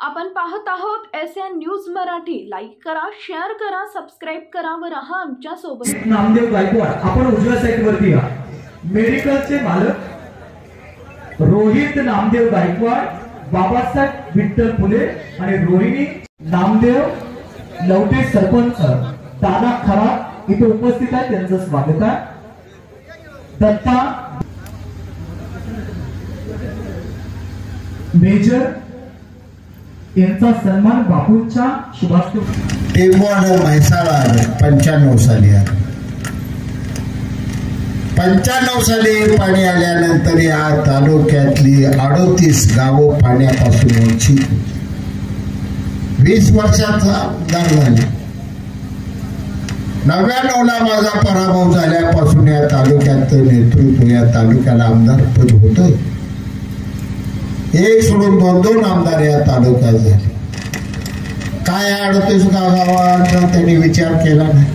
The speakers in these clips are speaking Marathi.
आपण पाहत आहोत SN न्यूज मराठी। लाईक करा, शेअर करा, सबस्क्राइब करा व रहा आमच्या सोबत। नामदेव गायकवाड, आपण उजव्या साइड वरती या। मेडिकलचे मालक रोहित नामदेव गायकवाड, बाबासाहेब विठ्ठल फुले आणि रोहिणी नामदेव लवटे सरपंच दादा खरात इथे उपस्थित आहेत, त्यांचं स्वागत आहे। दत्ता मेजर यांचा सन्मान बापूंच्या शुभास्ते। टेंबवाड म्हैसाळा 95 साली 95 साली पाणी आल्यानंतर या तालुक्यातली 38 गावं पाण्यापासून वंचित। 20 वर्षाचा आमदार झाले। 99 ला माझा पराभव झाल्यापासून या तालुक्याचं नेतृत्व, या तालुक्याला आमदार पद होतं। एक सोडून 2 आमदार या तालुक्यात झाले। काय 38 गावांचा त्यांनी विचार केला नाही।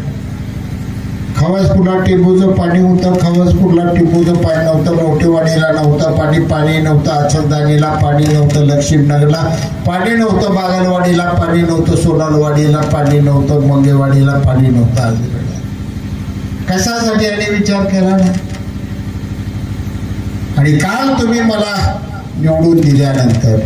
खवसपूरला टिंबूचं पाणी होतं, खवसपूरला टिंबूचं पाणी नव्हतं, मोठेवाडीला नव्हतं पाणी नव्हतं, अचलदानीला पाणी नव्हतं, लक्ष्मीनगरला पाणी नव्हतं, बागलवाडीला पाणी नव्हतं, सोनालवाडीला पाणी नव्हतं, मंगेवाडीला पाणी नव्हतं। कशासाठी यांनी विचार केला नाही? आणि काल तुम्ही मला निवडून दिल्यानंतर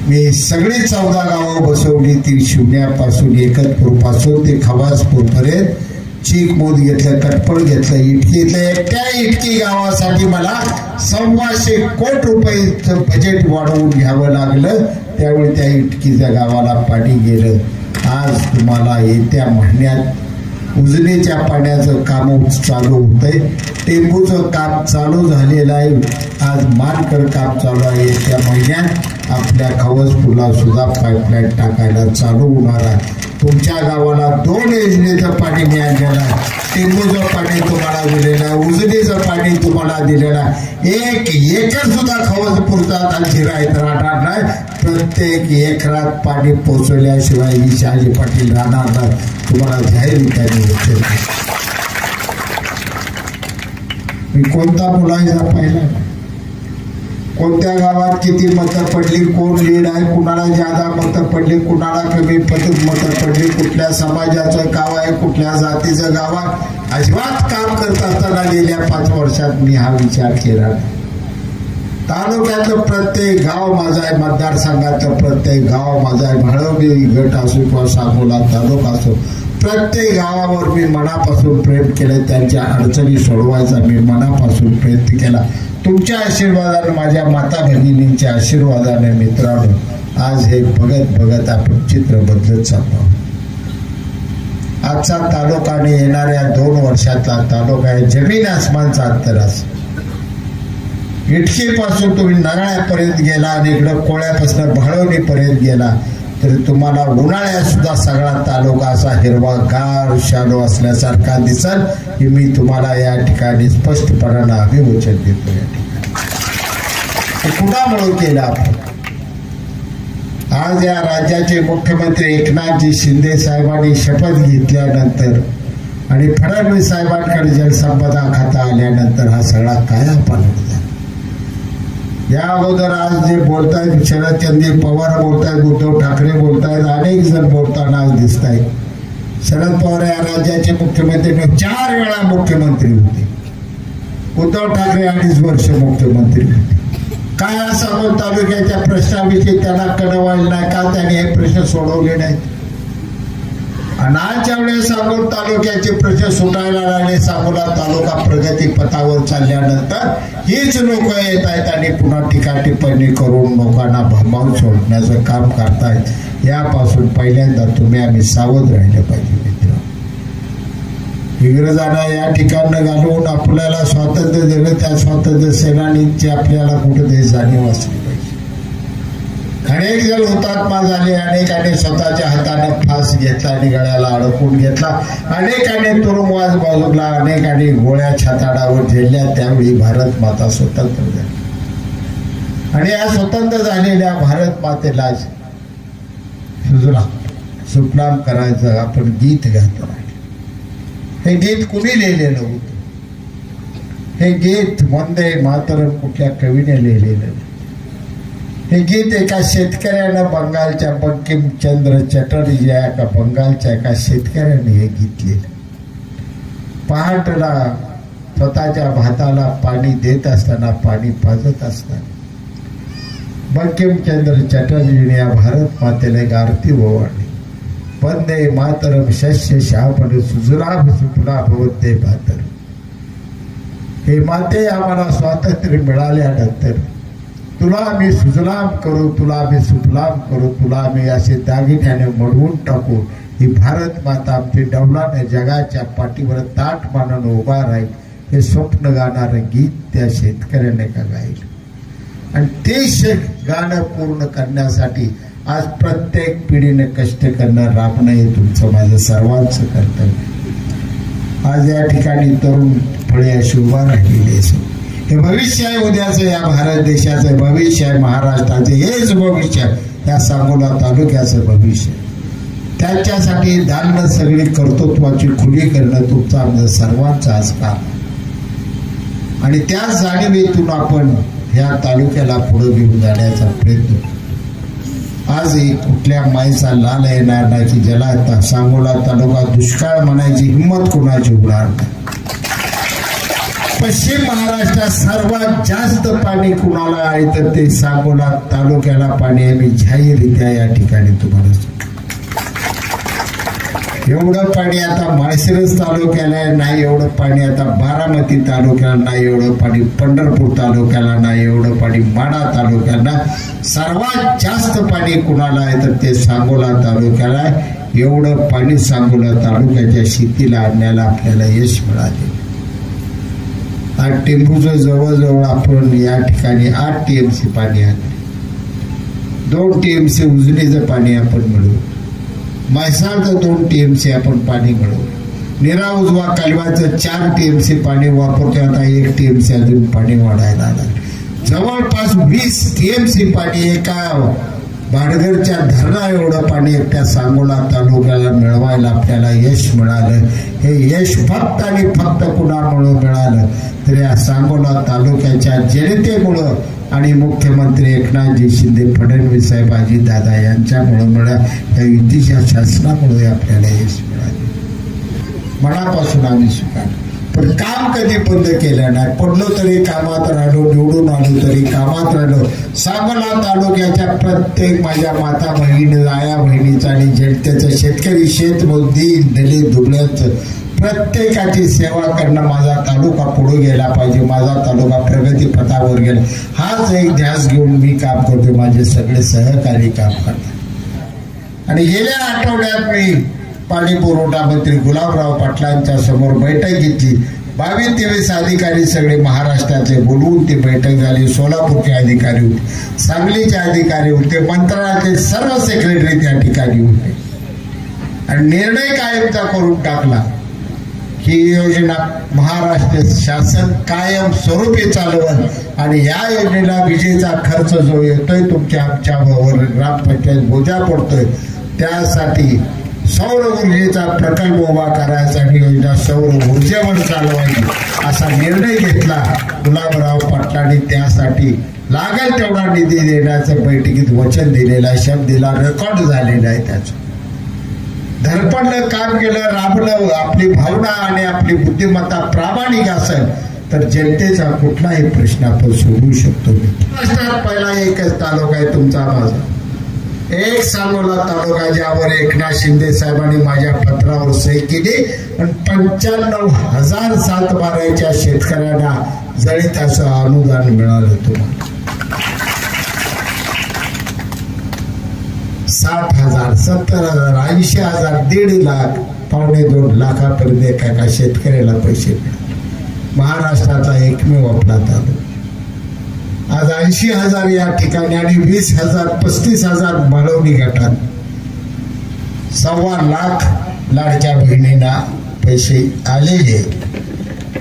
मी सगळी 14 गावं बसवली। ती शून्यापासून एकतपूर पासून ते खवासपूर पर्यंत चीकमोद घेतलं, कटपळ घेतलं, इटकी घेतलं। एकट्या इटकी गावासाठी मला 125 कोटी रुपयाचं बजेट वाढवून घ्यावं लागलं। त्यावेळी त्या इटकीच्या गावाला पाणी गेलं। आज तुम्हाला येत्या महिन्यात उजनीच्या पाण्याचं काम चालू होतंय, टेंबूचं काम चालू झालेलं आहे, आज मानकड काम चालू आहे। येत्या महिन्यात आपल्या खवसपूरला सुद्धा पाईपलाईन टाकायला चालू होणार आहे। तुमच्या गावाला 2 योजनेचं पाणी मिळालेलं आहे। टेंबूचं पाणी तुम्हाला दिलेलं आहे, उजनीचं पाणी तुम्हाला दिलेलं आहे। 1 एकर सुद्धा खवसपूरचा जिरायत राहणार नाही। प्रत्येक एकरात पाणी पोहोचवल्याशिवाय ही शहाजी पाटील राहणार नाही, तुम्हाला जाहीर त्यांनी विचारलं। मी कोणता बोलायचा पाहिला, कोणत्या गावात किती मतं पडली, कोण लीड आहे, कुणाला ज्यादा मतं पडली, कुणाला कमी मतं पडली, कुठल्या समाजाचं गाव आहे, कुठल्या जातीचं गाव आहे, अजिबात काम करत असताना गेल्या 5 वर्षात मी हा विचार केला। तालुक्यातलं प्रत्येक गाव माझा आहे, मतदारसंघातलं प्रत्येक गाव माझा आहे। भाळवडी गट असो किंवा सांगोला तालुका असो, प्रत्येक गावावर मी मनापासून प्रेम केलं। त्यांच्या अडचणी सोडवायचा मी मनापासून प्रयत्न केला। तुमच्या आशीर्वादाने, माझ्या माता भगिनींच्या आशीर्वादाने मित्रांनो, आज हे बघत बघत आपण चित्र बदलत चाललो। आजचा तालुका आणि येणाऱ्या 2 वर्षातला तालुका आहे जमीन आसमानचा अंतर आहे। इटकीपासून तुम्ही नारळापर्यंत गेला आणि इकडं कोळ्यापासून भाळवणीपर्यंत गेला तर तुम्हाला उन्हाळ्यात सुद्धा सगळा तालुका असा हिरवागार शालो असल्यासारखा दिसल, हे मी तुम्हाला या ठिकाणी स्पष्टपणानं अभिवचन देतो। या ठिकाणी कुणामुळे केलं आपण? आज या राज्याचे मुख्यमंत्री एकनाथजी शिंदे साहेबांनी शपथ घेतल्यानंतर आणि फडणवीस साहेबांकडे जलसंपदा खाता आल्यानंतर हा सगळा कायापालट झाला। या अगोदर आज जे बोलतायत शरदचंद्र पवार बोलतायत, उद्धव ठाकरे बोलतायत, अनेक जण बोलताना आज दिसत आहेत। शरद पवार या राज्याचे मुख्यमंत्री 4 वेळा मुख्यमंत्री होते, उद्धव ठाकरे 2.5 वर्ष मुख्यमंत्री होते। काय असं तालुक्याच्या प्रश्नाविषयी त्यांना कळवायला नाही का? त्यांनी हे प्रश्न सोडवले नाहीत। आणि आजच्या वेळेस सांगोल तालुक्याचे प्रश्न सुटायला लागले। सांगोला तालुका प्रगती पथावर चालल्यानंतर हीच लोक येत आहेत आणि पुन्हा टीकाटिप्पणी करून लोकांना भंबावून सोडण्याचं काम करतायत। यापासून पहिल्यांदा आम्ही सावध राहिले पाहिजे मित्र। इंग्रजांना या ठिकाणी घालवून आपल्याला स्वातंत्र्य दिलं, त्या स्वातंत्र्य सेनानींची आपल्याला कुठेतरी जाणीव असली पाहिजे। अनेक जण हुतात्मा झाले, अनेकाने स्वतःच्या हाताने फास घेतला आणि गळ्याला अडकून घेतला, अनेकाने तुरुंगवास बाजूला, अनेकाने गोळ्या छाताडावर झेलल्या। त्यावेळी भारत माता स्वतंत्र झाली आणि या स्वतंत्र झालेल्या भारत मातेला सुफलाम करायचं आपण गीत गातो। हे गीत कुणी लिहिलेलं होतं? हे गीत वंदे मातरम कुठल्या कवीने लिहिलेलं? हे गीत एका शेतकऱ्यानं बंगालच्या बंकिमचंद्र चटर्जी या एका बंगालच्या एका शेतकऱ्याने हे गीत लिहिलं. पहाटला स्वतःच्या भाताला पाणी देत असताना, पाणी पाजत असताना बंकिमचंद्र चटर्जीने या भारत मातेला एक आरती ओवाळली. वंदे मातरम शस्य श्यामल सुजलाम सुफला भवते मातरम. हे माते, आम्हाला स्वातंत्र्य मिळाल्यानंतर तुला आम्ही सुजलाम करू, तुला आम्ही सुफलाम करू, तुला आम्ही असे दागिन्याने मडवून टाकू. ही भारत माता आमची डौलाने जगाच्या पाठीवर ताट मानून उभा राहील, हे स्वप्न गाणारं गीत त्या शेतकऱ्याने का गायलं. आणि ते गाणं पूर्ण करण्यासाठी आज प्रत्येक पिढीने कष्ट करणं, राबणं हे तुमचं माझं सर्वांचं कर्तव्य. आज या ठिकाणी तरुण फळे अशी उभा राहिलेली आहे. हे भविष्य आहे उद्याचं, या भारत देशाचं भविष्य आहे, महाराष्ट्राचं हेच भविष्य आहे, या सांगोला तालुक्याचं भविष्य. त्याच्यासाठी दालनं सगळी कर्तृत्वाची खुली करणं तुमचं आमचं सर्वांचं आज काम. आणि त्या जाणीवेतून आपण ह्या तालुक्याला पुढे घेऊन जाण्याचा प्रयत्न. आज कुठल्या माईचा लाल येणार नाही की ज्याला सांगोला तालुका दुष्काळ म्हणायची हिंमत कोणाची उडार नाही. पश्चिम महाराष्ट्रात सर्वात जास्त पाणी कुणाला आहे तर ते सांगोला तालुक्याला पाणी आहे. मी जाहीररित्या या ठिकाणी तुम्हाला एवढं पाणी आता माळशिरस तालुक्याला नाही, एवढं पाणी आता बारामती तालुक्याला नाही, एवढं पाणी पंढरपूर तालुक्याला नाही, एवढं पाणी माढा तालुक्याला. सर्वात जास्त पाणी कुणाला आहे तर ते सांगोला तालुक्याला आहे. एवढं पाणी सांगोला तालुक्याच्या शेतीला आणण्याला आपल्याला यश मिळाले. आज टेंबूचं जवळजवळ आपण या ठिकाणी 8 TMC पाणी आणले. 2 TMC उजनीचं पाणी आपण मिळवू. म्हैसाळचं 2 TMC आपण पाणी मिळवू. निरा उजवा कालव्याचं 4 TMC पाणी वापरतो. आता 1 TMC अजून पाणी वाढायला आलं. जवळपास 20 TMC पाणी एका भाटघरच्या धरणा एवढं पाणी एकट्या सांगोला तालुक्याला मिळवायला आपल्याला यश मिळालं. हे यश फक्त आणि फक्त कुणामुळे मिळालं तर या सांगोला तालुक्याच्या जनतेमुळं आणि मुख्यमंत्री एकनाथजी शिंदे, फडणवीस साहेब, अजितदादा यांच्यामुळे मिळालं. या युतीच्या शासनामुळे आपल्याला यश मिळाले. मनापासून आम्ही स्वीकारलं. पण काम कधी बंद केलं नाही. पडलो तरी कामात राहिलो, निवडून आलो तरी कामात राहिलो. सांगोला तालुक्याच्या प्रत्येक माझ्या माता बहिणी, आया बहिणीचं आणि जनतेचं, शेतकरी, शेतमजूर, दलित, दुबळ्यांचं प्रत्येकाची सेवा करणं. माझा तालुका पुढे गेला पाहिजे, माझा तालुका प्रगतीपथावर गेला, हाच एक ध्यास घेऊन मी काम करतो. माझे सगळे सहकारी काम करतात. आणि गेल्या आठवड्यात मी पाणी पुरवठा मंत्री गुलाबराव पाटलांच्या समोर बैठक घेतली. 22-23 अधिकारी सगळे महाराष्ट्रातले बोलवून ती बैठक झाली. सोलापूरचे अधिकारी होते, सांगलीचे अधिकारी होते, मंत्रालयाचे सर्व सेक्रेटरी त्या ठिकाणी होते. आणि निर्णय कायमचा करून टाकला ही योजना महाराष्ट्र शासन कायम स्वरूपी चालवल. आणि या योजनेला विजेचा खर्च जो येतोय तुमच्या आमच्यावर ग्रामपंचायत बोजा पडतोय, त्यासाठी सौर ऊर्जेचा प्रकल्प उभा करायचा आणि योजना सौर ऊर्जेवर चालवायची असा निर्णय घेतला गुलाबराव पाटलांनी. त्यासाठी लागेल तेवढा निधी देण्याचं बैठकीत वचन दिलेला, शब्द दिला, रेकॉर्ड झालेला आहे. त्याचं धडपडलं, काम केलं, राबलं. आपली भावना आणि आपली बुद्धिमत्ता प्रामाणिक असेल तर जनतेचा कुठलाही प्रश्न आपण सोडवू शकतो. महाराष्ट्रात पहिला एकच तालुका आहे तुमचा माझा, एक सांगोला तालुका, ज्यावर एकनाथ शिंदे साहेबांनी माझ्या पत्रावर सही केली. आणि 95,000 सातबाऱ्याच्या शेतकऱ्यांना जळीताचं अनुदान मिळालं. तुम्हाला 60,000, 70,000, 80,000, 1.5 लाख, 2.25 लाखापर्यंत एका शेतकऱ्याला पैसे मिळाले. महाराष्ट्राचा एकमेव आपला तालुका. आज 80,000 या ठिकाणी आणि 20,000, 35,000 बळवणी गटात 1.25 लाख लाडक्या बहिणींना पैसे आलेले.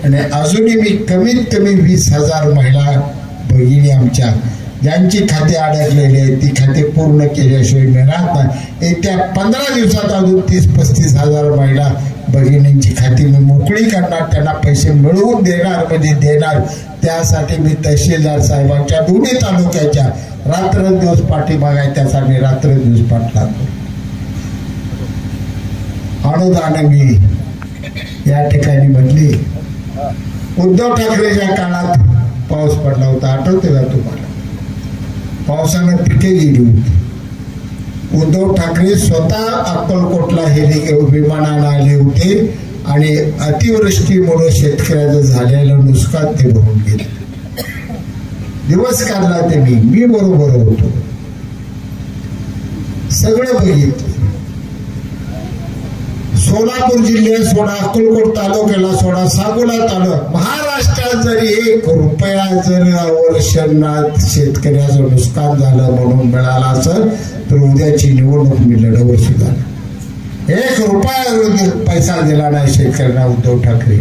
आणि अजूनही मी कमीत कमी 20,000 महिला भगिनी आमच्या ज्यांची खाते अडकलेली आहेत ती खाते पूर्ण केल्याशिवाय मिळणार नाही. येत्या 15 दिवसात अजून 30-35,000 महिला भगिनींची खाती मी मोकळी करणार, त्यांना पैसे मिळवून देणार, म्हणजे देणार. त्यासाठी मी तहसीलदार साहेबांच्या दोन्ही तालुक्याच्या रात्रंदिवस पाठीमागे आहे, त्याचा मी रात्रंदिवस पाठ लागतो. अनुदान मी या ठिकाणी म्हटली. उद्धव ठाकरेच्या काळात पाऊस पडला होता, आठवते का तुम्हाला? पावसानं पिके गेली होती. उद्धव ठाकरे स्वतः अक्कलकोटला विमानानं आले होते आणि अतिवृष्टीमुळे शेतकऱ्याचं झालेलं नुकसान ते भरून गेले. दिवस काढला ते मी बरोबर होतो, सगळं बघितलं. सोलापूर जिल्ह्यात सोडा, अक्कलकोट तालुक्याला सोडा, सांगोला तालुका, महाराष्ट्रात जरी 1 रुपया जर वर्षांनात शेतकऱ्याचं नुकसान झालं म्हणून मिळाला असेल तर उद्याची निवडणूक मी लढवत सुद्धा 1 रुपया पैसा दिला नाही शेतकऱ्यांना उद्धव ठाकरे.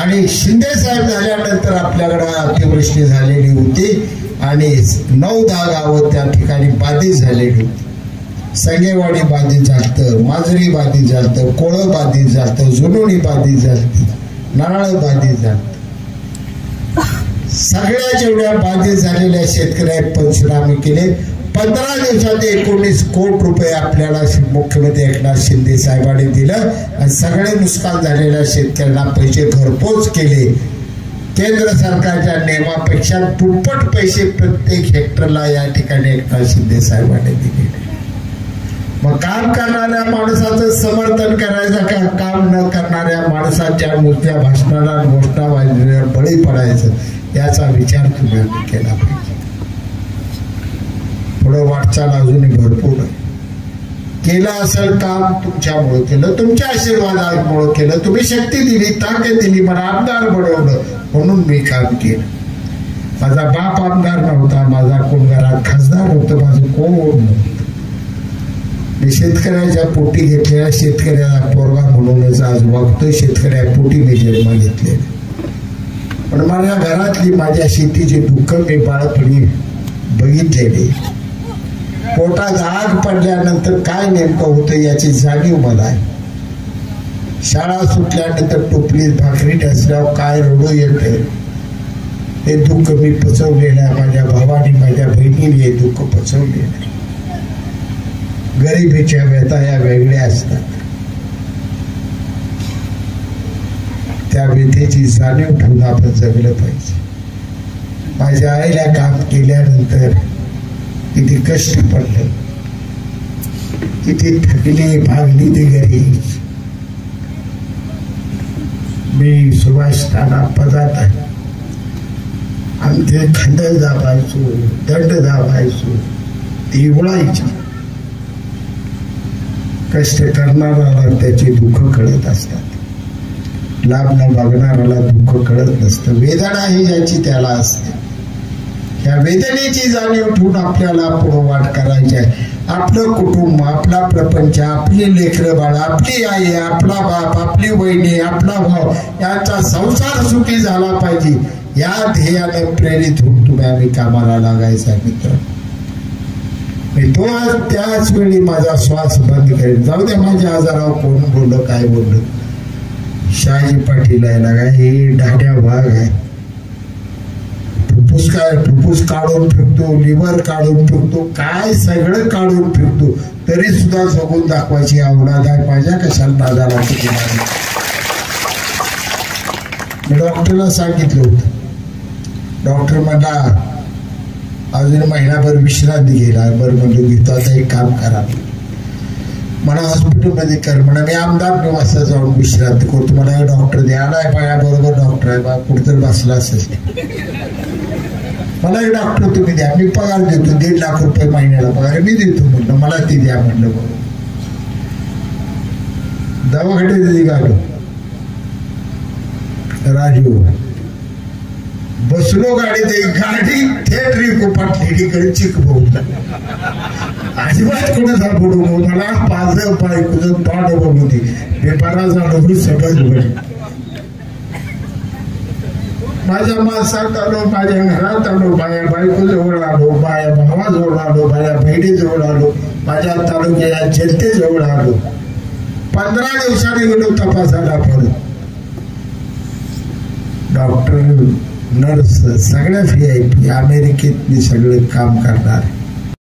आणि शिंदे साहेब झाल्यानंतर आपल्याकडे अतिवृष्टी झालेली होती आणि 9-10 गावं त्या ठिकाणी बाधित झालेली होती. संगेवाडी बाधित झालं, माजरी बाधित झालं, कोळं बाधित झालं, जुनोणी बाधित झाली, नारळ बाधित झालं. सगळ्या जेवढ्या बाधित झालेल्या शेतकऱ्या पंचनामे केले. 15 दिवसात 19 कोटी रुपये आपल्याला मुख्यमंत्री एकनाथ शिंदे साहेबांनी दिलं आणि सगळे नुकसान झालेल्या शेतकऱ्यांना पैसे घरपोच केले. केंद्र सरकारच्या नियमापेक्षा दुप्पट पैसे प्रत्येक हेक्टरला या ठिकाणी एकनाथ शिंदे साहेबांनी दिले. मग काम करणाऱ्या माणसाचं समर्थन करायचं का काम न करणाऱ्या माणसाच्या नुसत्या भाषणाला घोषणाबाजीला बळी पडायचं याचा विचार तुम्ही केला पाहिजे. पुढे वाटचाल अजूनही भरपूर आहे. केलं असेल काम तुमच्यामुळे केलं, तुमच्या आशीर्वादामुळे केलं, तुम्ही शक्ती दिली, ताकद दिली, मला आमदार बनवलं म्हणून मी काम केलं. माझा बाप आमदार नव्हता, माझा कोण घरात खासदार नव्हतं, माझं कोण नव्हतं. मी शेतकऱ्याच्या पोटी घेतलेल्या शेतकऱ्याला पोरगा म्हणूनच आज वागतोय. शेतकऱ्या पोटी मी जन्म घेतले. पण माझ्या घरातली माझ्या शेतीचे दुःख मी बाळपणी बघितलेले. पोटात आग पडल्यानंतर काय नेमकं होतं याची जाणीव मला आहे. शाळा सुटल्यानंतर टोपलीत भाकरी ठसल्यावर काय रडू येतं हे दुःख मी पचवलेलं आहे. माझ्या भावाने माझ्या बहिणीने हे दुःख पचवलेलं आहे. गरिबीच्या व्यथा या वेगळ्या असतात. त्या व्यथेची जाणीव ठेवून आपण जगलं पाहिजे. माझ्या आईला काम केल्यानंतर किती कष्ट पडलं, किती थकली भागली ती घरी. मी सुभाष राणा पदात आहे. आमचे खंड दाबायचो, दंड दाबायचो, ती उडायची. कष्ट करणाऱ्याला त्याचे दुःख कळत असतात, लाभ न बघणाऱ्याला दुःख कळत नसतं. वेदना ही ज्याची त्याला असते. या वेदनेची जाणीव ठेवून आपल्याला पुढे वाट करायची आहे. आपलं कुटुंब, आपला प्रपंच, आपली लेकरं बाळ, आपली आई, आपला बाप, आपली बहिणी, आपला भाऊ यांचा संसार सुखी झाला पाहिजे या ध्येयाने प्रेरित होऊन तुम्ही आम्ही कामाला लागायचा मित्र. मी तो त्याच वेळी माझा श्वास बंद करेल. जाऊ द्या माझ्या आजारावर कोण बोललं काय बोललं. शहाजी पाटील आहे ना, काय हे ढाढ्या भाग आहे. फुफ्फुस काढून फेकतो, लिव्हर काढून फेकतो, काय सगळं काढून फेकतो, तरी सुद्धा जगून दाखवायची आवडाद आहे. माझ्या कशाला दादाला मी डॉक्टरला सांगितलं होतं. डॉक्टर म्हणला अजून महिनाभर विश्रांती घ्यायला. बरं म्हणतो घेतो. आता एक काम करा, मला हॉस्पिटलमध्ये कर म्हणा. मी आमदार 9 वाजता जाऊन विश्रांती करतो. मला डॉक्टर द्यायला आहे, माझ्याबरोबर डॉक्टर आहे बा, कुठेतरी बसला असेल. मला एक डॉक्टर तुम्ही द्या, मी पगार देतो, 1.5 लाख रुपये महिन्याला पगार मी देतो म्हटलं. मला ती द्या म्हटलं. बरोबर दवाखान्यात निघालो. राजू बसलो गाडीत, गाडी थेट रिकोपाटली कडे चिक भाऊ अजिबात कोणी सापडू. मला 5 बायकोचं तोंड बघून पेपरा झाडू सगळं बघ. माझ्या माणसात आलो, माझ्या घरात आलो, माझ्या बायको जवळ आलो, माझ्या भावाजवळ आलो, माझ्या बहिणीजवळ आलो, माझ्या तालुक्याच्या जनतेजवळ आलो. 15 दिवसांनी गेलो तपासाला. परत डॉक्टर, नर्स, सगळ्या VIP अमेरिकेत मी सगळं काम करणार.